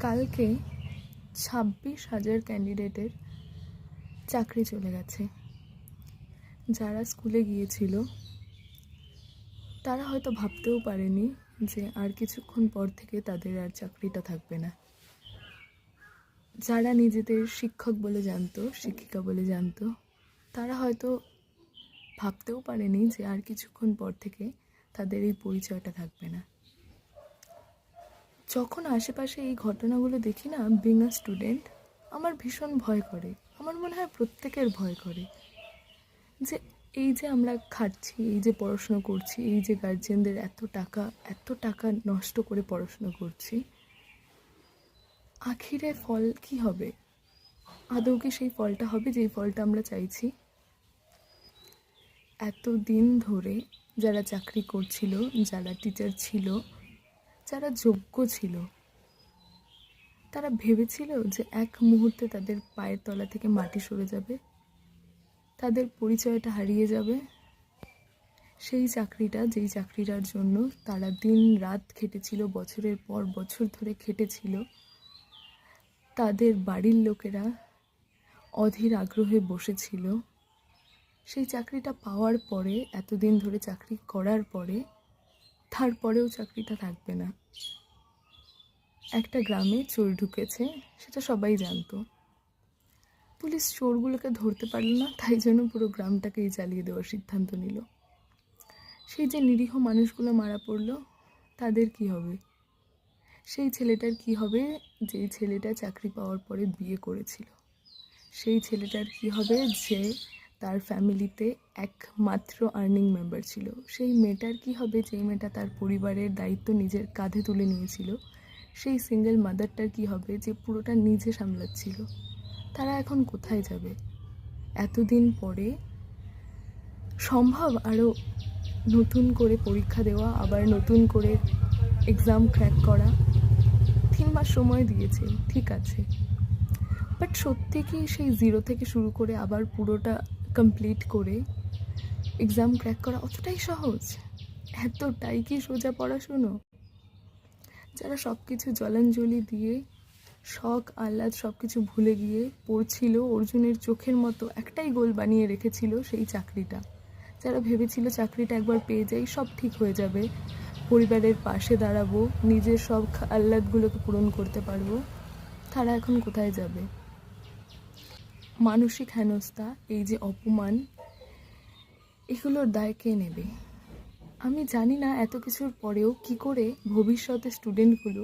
কালকে 26,000 ক্যান্ডিডেটের চাকরি চলে গেছে। যারা স্কুলে গিয়েছিল তারা হয়তো ভাবতেও পারেনি যে আর কিছুক্ষণ পর থেকে তাদের আর চাকরিটা থাকবে না। যারা নিজেদের শিক্ষক বলে জানতো, শিক্ষিকা বলে জানতো, তারা হয়তো ভাবতেও পারেনি যে আর কিছুক্ষণ পর থেকে তাদের এই পরিচয়টা থাকবে না। যখন আশেপাশে এই ঘটনাগুলো দেখি না, বিং আ স্টুডেন্ট, আমার ভীষণ ভয় করে। আমার মনে হয় প্রত্যেকের ভয় করে যে এই যে আমরা খাচ্ছি, এই যে পড়াশোনা করছি, এই যে গার্জিয়ানদের এত টাকা নষ্ট করে পড়াশোনা করছি, আখিরে ফল কি হবে? আদৌ কি সেই ফলটা হবে যেই ফলটা আমরা চাইছি? এতদিন ধরে যারা চাকরি করছিল, যারা টিচার ছিল, যারা যোগ্য ছিল, তারা ভেবেছিল যে এক মুহূর্তে তাদের পায়ের তলা থেকে মাটি সরে যাবে, তাদের পরিচয়টা হারিয়ে যাবে। সেই চাকরিটা, যেই চাকরিটার জন্য তারা দিন রাত খেটেছিল, বছরের পর বছর ধরে খেটেছিল, তাদের বাড়ির লোকেরা অধীর আগ্রহে বসেছিল, সেই চাকরিটা পাওয়ার পরে, এতদিন ধরে চাকরি করার পরে, তারপরেও চাকরিটা থাকবে না। একটা গ্রামে চোর ঢুকেছে, সেটা সবাই জানতো। পুলিশ চোরগুলোকে ধরতে পারল না, তাই জন্য পুরো গ্রামটাকেই জ্বালিয়ে দেওয়ার সিদ্ধান্ত নিল। সেই যে নিরীহ মানুষগুলো মারা পড়লো, তাদের কি হবে? সেই ছেলেটার কি হবে যেই ছেলেটা চাকরি পাওয়ার পরে বিয়ে করেছিল? সেই ছেলেটার কি হবে যে তার ফ্যামিলিতে একমাত্র আর্নিং মেম্বার ছিল? সেই মেয়েটার কি হবে যেই মেয়েটা তার পরিবারের দায়িত্ব নিজের কাঁধে তুলে নিয়েছিল? সেই সিঙ্গেল মাদারটার কি হবে যে পুরোটা নিজে সামলাচ্ছিল? তারা এখন কোথায় যাবে? এতদিন পরে সম্ভব আরও নতুন করে পরীক্ষা দেওয়া, আবার নতুন করে এক্সাম ক্র্যাক করা? 3 মাস সময় দিয়েছে, ঠিক আছে, বাট সত্যি কি সেই জিরো থেকে শুরু করে আবার পুরোটা কমপ্লিট করে এক্সাম ক্র্যাক করা অতটাই সহজ? এতটাই কি সোজা পড়াশুনো? যারা সব কিছু জলাঞ্জলি দিয়ে, শখ আহ্লাদ সব কিছু ভুলে গিয়ে পড়ছিল, অর্জুনের চোখের মতো একটাই গোল বানিয়ে রেখেছিল, সেই চাকরিটা। যারা ভেবেছিল চাকরিটা একবার পেয়ে যাই সব ঠিক হয়ে যাবে, পরিবারের পাশে দাঁড়াবো, নিজের সব আহ্লাদগুলোকে পূরণ করতে পারবো, তারা এখন কোথায় যাবে? মানসিক হেনস্থা, এই যে অপমান, এগুলোর দায় কে নেবে? আমি জানি না এত কিছুর পরেও কি করে ভবিষ্যতে স্টুডেন্টগুলো